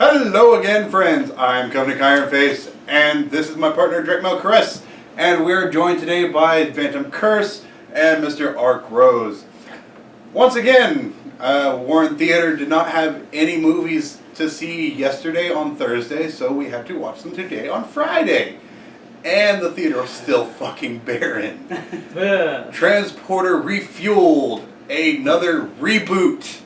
Hello again, friends. I'm Covenant Ironface, and this is my partner, Drake Chris, and we're joined today by Phantom Curse and Mr. Ark Rose. Once again, Warren Theater did not have any movies to see yesterday on Thursday, so we had to watch them today on Friday. And the theater was still fucking barren. Transporter Refueled, another reboot.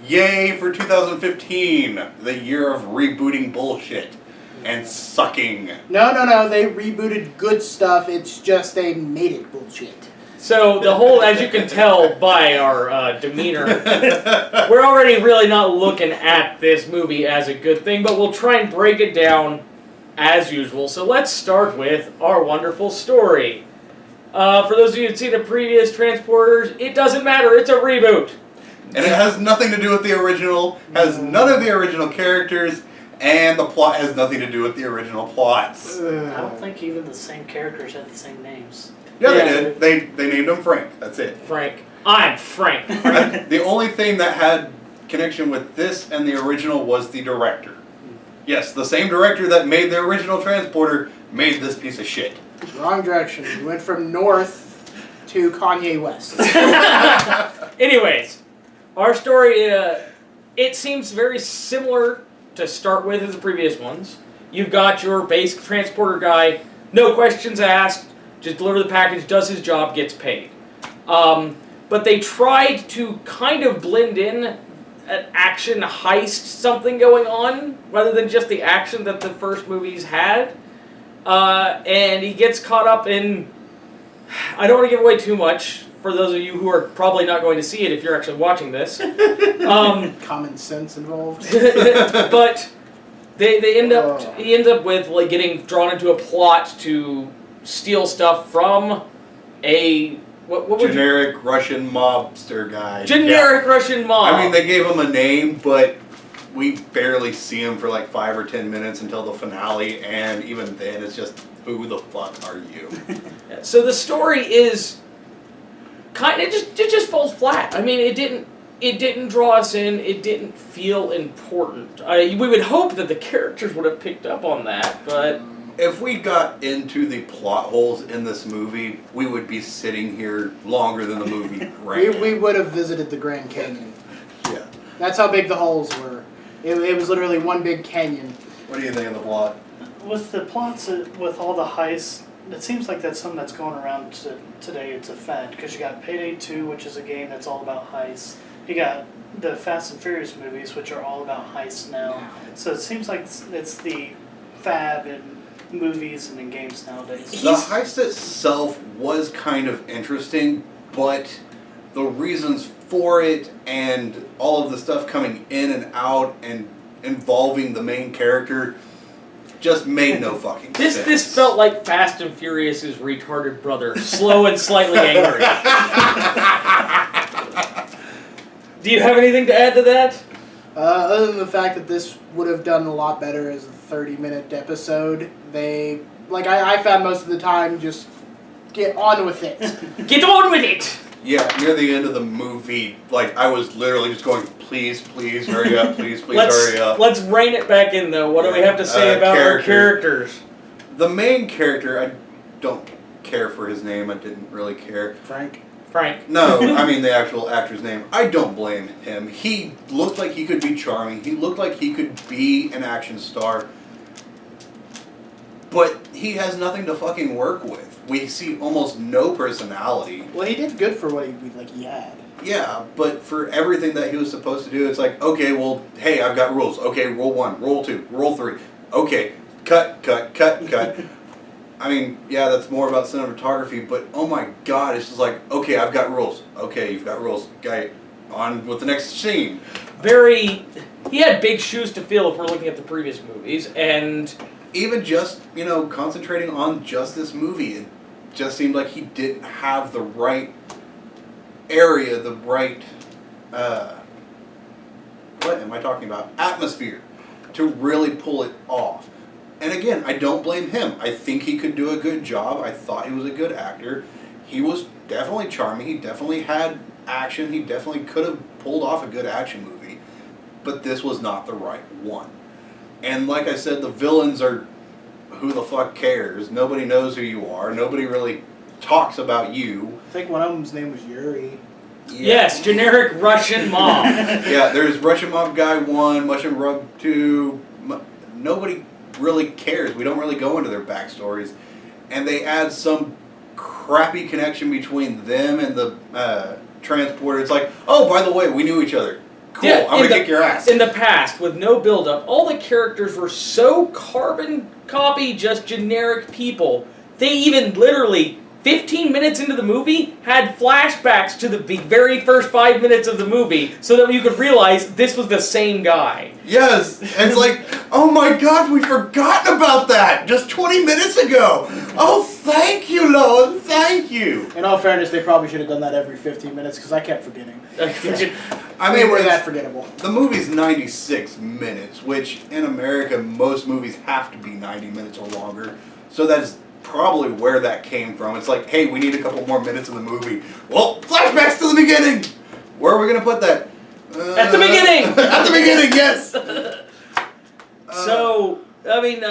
Yay for 2015, the year of rebooting bullshit and sucking. No, they rebooted good stuff, it's just they made it bullshit. So the whole, as you can tell by our demeanor, we're already really not looking at this movie as a good thing, but we'll try and break it down as usual. So let's start with our wonderful story. For those of you who've seen the previous Transporters, it doesn't matter, it's a reboot. And it has nothing to do with the original, has none of the original characters, and the plot has nothing to do with the original plots. I don't think even the same characters had the same names. Yeah, they did. They named him Frank. That's it. Frank. I'm Frank. The only thing that had connection with this and the original was the director. Yes, the same director that made the original Transporter made this piece of shit. Wrong direction. We went from north to Kanye West. Anyways, our story, it seems very similar to start with as the previous ones. You've got your basic transporter guy, no questions asked, just deliver the package, does his job, gets paid. But they tried to kind of blend in an action heist something going on, rather than just the action that the first movies had. And he gets caught up in, I don't want to give away too much, for those of you who are probably not going to see it if you're actually watching this. Common sense involved. But he ends up with like getting drawn into a plot to steal stuff from a generic Russian mobster guy. Generic Russian mob. I mean, they gave him a name, but we barely see him for like 5 or 10 minutes until the finale, and even then it's just, who the fuck are you? So the story is kind of it just falls flat. I mean, it didn't draw us in. It didn't feel important. We would hope that the characters would have picked up on that, but if we got into the plot holes in this movie, we would be sitting here longer than the movie ran. we would have visited the Grand Canyon. Yeah. That's how big the holes were. It was literally one big canyon. What do you think of the plot? With the plots, with all the heists, it seems like that's something that's going around today. It's a fad, because you got Payday 2, which is a game that's all about heists. You got the Fast and Furious movies, which are all about heists now. So it seems like it's the fad in movies and in games nowadays. The heist itself was kind of interesting, but the reasons for it and all of the stuff coming in and out and involving the main character just made no fucking sense. This felt like Fast and Furious's retarded brother, slow and slightly angry. Do you have anything to add to that? Other than the fact that this would have done a lot better as a 30-minute episode, I found most of the time just get on with it. Get on with it! Yeah, near the end of the movie, I was literally just going, please, hurry up, please, hurry up. Let's rein it back in, though. What do we have to say about our characters? The main character, I don't care for his name. I didn't really care. Frank. No, I mean the actual actor's name. I don't blame him. He looked like he could be charming. He looked like he could be an action star. But he has nothing to fucking work with. We see almost no personality. Well, he did good for what he had. Yeah, but for everything that he was supposed to do, it's like, okay, well, hey, I've got rules. Okay, roll 1, roll 2, roll 3. Okay, cut. I mean, yeah, that's more about cinematography, but oh my god, it's just like, okay, I've got rules. Okay, you've got rules. Okay, on with the next scene. He had big shoes to fill if we're looking at the previous movies, and even just, concentrating on just this movie, it just seemed like he didn't have the right area, the right, what am I talking about? Atmosphere to really pull it off. And again, I don't blame him. I think he could do a good job. I thought he was a good actor. He was definitely charming. He definitely had action. He definitely could have pulled off a good action movie. But this was not the right one. And like I said, the villains are who the fuck cares. Nobody knows who you are. Nobody really talks about you. I think one of them's name was Yuri. Yeah. Yes, generic Russian mob. Yeah, there's Russian Mob Guy 1, Russian Mob 2. Nobody really cares. We don't really go into their backstories. And they add some crappy connection between them and the transporter. It's like, oh, by the way, we knew each other. Cool, Yeah, I'm going to kick your ass. In the past, with no build-up, all the characters were so carbon copy, just generic people. They even literally, 15 minutes into the movie, had flashbacks to the very first 5 minutes of the movie so that you could realize this was the same guy. Yes, and it's like, oh my god, we've forgotten about that just 20 minutes ago. Oh, thank you, Lord, thank you. In all fairness, they probably should have done that every 15 minutes because I kept forgetting. I They mean, were it's- that forgettable. The movie's 96 minutes, which in America, most movies have to be 90 minutes or longer. So that's probably where that came from. It's like, hey, we need a couple more minutes in the movie. Well, flashbacks to the beginning! Where are we going to put that? At the beginning! At the beginning, yes! So, I mean,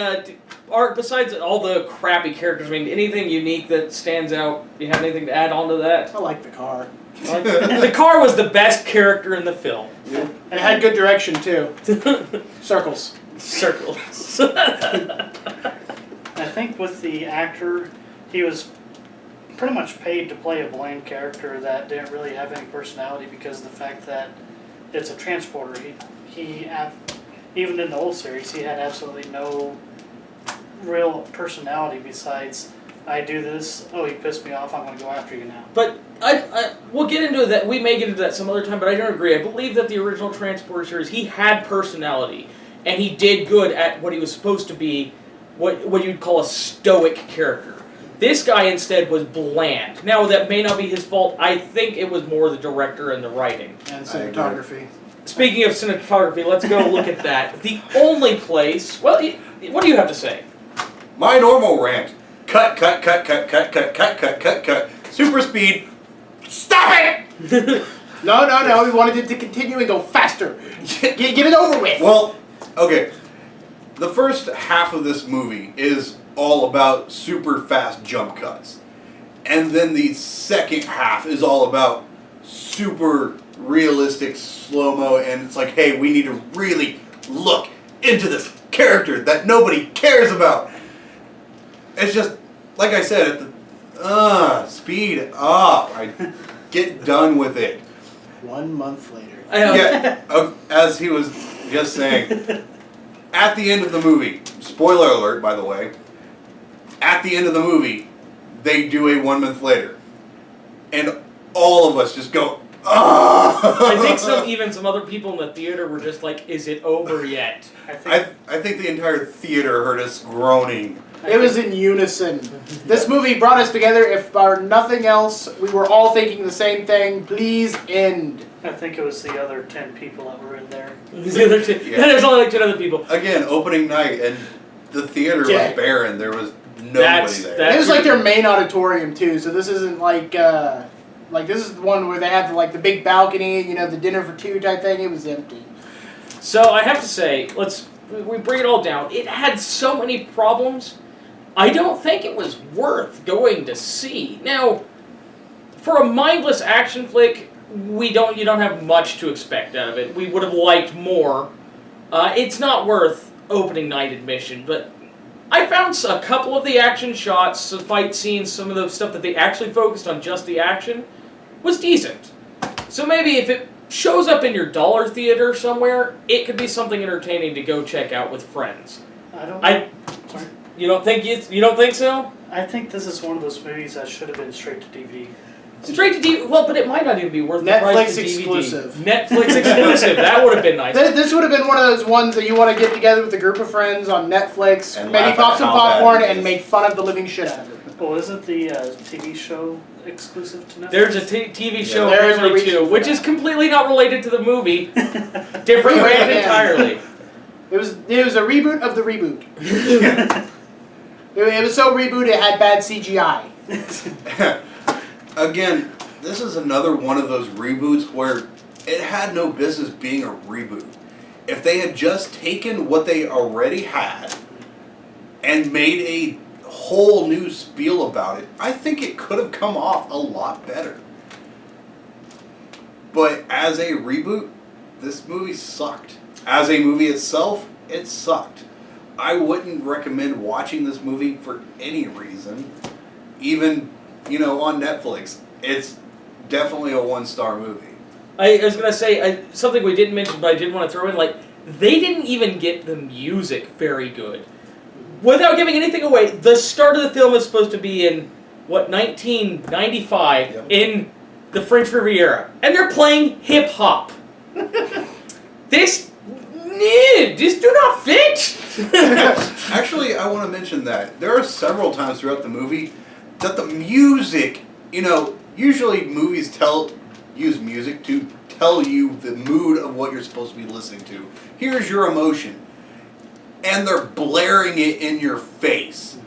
Art, besides all the crappy characters, I mean, anything unique that stands out? Do you have anything to add on to that? I like the car. The car was the best character in the film. And it had good direction, too. Circles. Circles. I think with the actor, he was pretty much paid to play a bland character that didn't really have any personality because of the fact that it's a transporter. Even in the old series, he had absolutely no real personality besides, I do this, oh, you pissed me off, I'm going to go after you now. But we'll get into that. We may get into that some other time, but I don't agree. I believe that the original Transporter series, he had personality, and he did good at what he was supposed to be, what you'd call a stoic character. This guy instead was bland. Now, that may not be his fault. I think it was more the director and the writing. And cinematography. Speaking of cinematography, let's go look at that. The only place... Well, what do you have to say? My normal rant. Cut, cut, cut, cut, cut, cut, cut, cut, cut, cut. Super speed. Stop it! No, we wanted it to continue and go faster. Get it over with. Well, okay. The first half of this movie is all about super fast jump cuts. And then the second half is all about super realistic slow-mo, and it's like, hey, we need to really look into this character that nobody cares about. It's just, like I said, at the, speed up. I get done with it. 1 month later. Yeah, as he was just saying, at the end of the movie, spoiler alert, by the way, at the end of the movie, they do a 1 month later. And all of us just go, I think even some other people in the theater were just like, is it over yet? I think the entire theater heard us groaning. It was in unison. This movie brought us together. If for nothing else, we were all thinking the same thing. Please end. I think it was the other 10 people that were in there. The other two, Yeah. There's only like 10 other people. Again, opening night, and the theater Yeah. was barren. There was nobody there. That's It was like their main auditorium too. So this isn't like this is the one where they have like the big balcony, the dinner for two type thing. It was empty. So I have to say, we bring it all down. It had so many problems. I don't think it was worth going to see. Now, for a mindless action flick, you don't have much to expect out of it. We would have liked more. It's not worth opening night admission, but I found a couple of the action shots, the fight scenes, some of the stuff that they actually focused on just the action, was decent. So maybe if it shows up in your dollar theater somewhere, it could be something entertaining to go check out with friends. Sorry. You don't think so? I think this is one of those movies that should have been straight to DVD. Straight to DVD. Well, but it might not even be worth the Netflix price of DVD. exclusive. Netflix exclusive. That would have been nice. This would have been one of those ones that you want to get together with a group of friends on Netflix, And maybe laugh pop at some how bad popcorn, it and is. make fun of the living shit out of it. Well, isn't the TV show exclusive to Netflix? There's a TV show There is a apparently reason too, for which that. is completely not related to the movie. Different brand Yeah. entirely. It was a reboot of the reboot. It was so reboot it had bad CGI. Again, this is another one of those reboots where it had no business being a reboot. If they had just taken what they already had and made a whole new spiel about it, I think it could have come off a lot better. But as a reboot, this movie sucked. As a movie itself, it sucked. I wouldn't recommend watching this movie for any reason. Even, on Netflix. It's definitely a 1-star movie. I was going to say, something we didn't mention, but I did want to throw in, they didn't even get the music very good. Without giving anything away, the start of the film is supposed to be in, 1995, in the French Riviera. And they're playing hip-hop. This do not fit! Actually, I want to mention that. There are several times throughout the movie that the music, usually movies use music to tell you the mood of what you're supposed to be listening to. Here's your emotion. And they're blaring it in your face.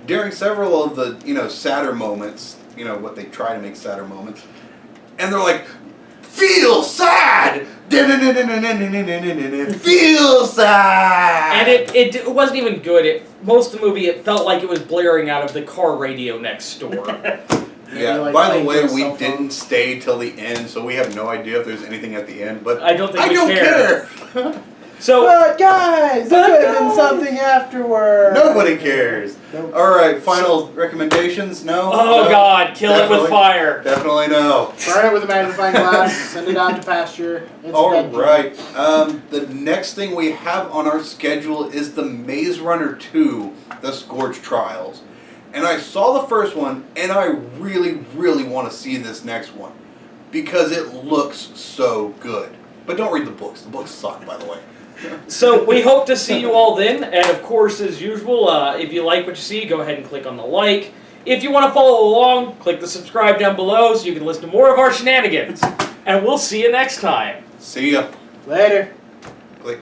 During several of the, sadder moments, what they try to make sadder moments, and they're like, feel sad! Feel sad! And it wasn't even good. Most of the movie, it felt like it was blaring out of the car radio next door. Yeah, by the way, we didn't stay till the end, so we have no idea if there's anything at the end, but I don't think I we don't care. So, but guys, there could have been something afterward. Nobody cares. Nope. Alright, final recommendations? No? oh No? God, kill it with fire. Definitely no. Burn it with a magnifying glass, send it out to pasture. It's dead. Alright, the next thing we have on our schedule is the Maze Runner 2, The Scorch Trials. And I saw the first one, and I really, really want to see this next one. Because it looks so good. But don't read the books. The books suck, by the way. So we hope to see you all then, and of course, as usual, if you like what you see, go ahead and click on the like. If you want to follow along, click the subscribe down below so you can listen to more of our shenanigans. And we'll see you next time. See ya. Later.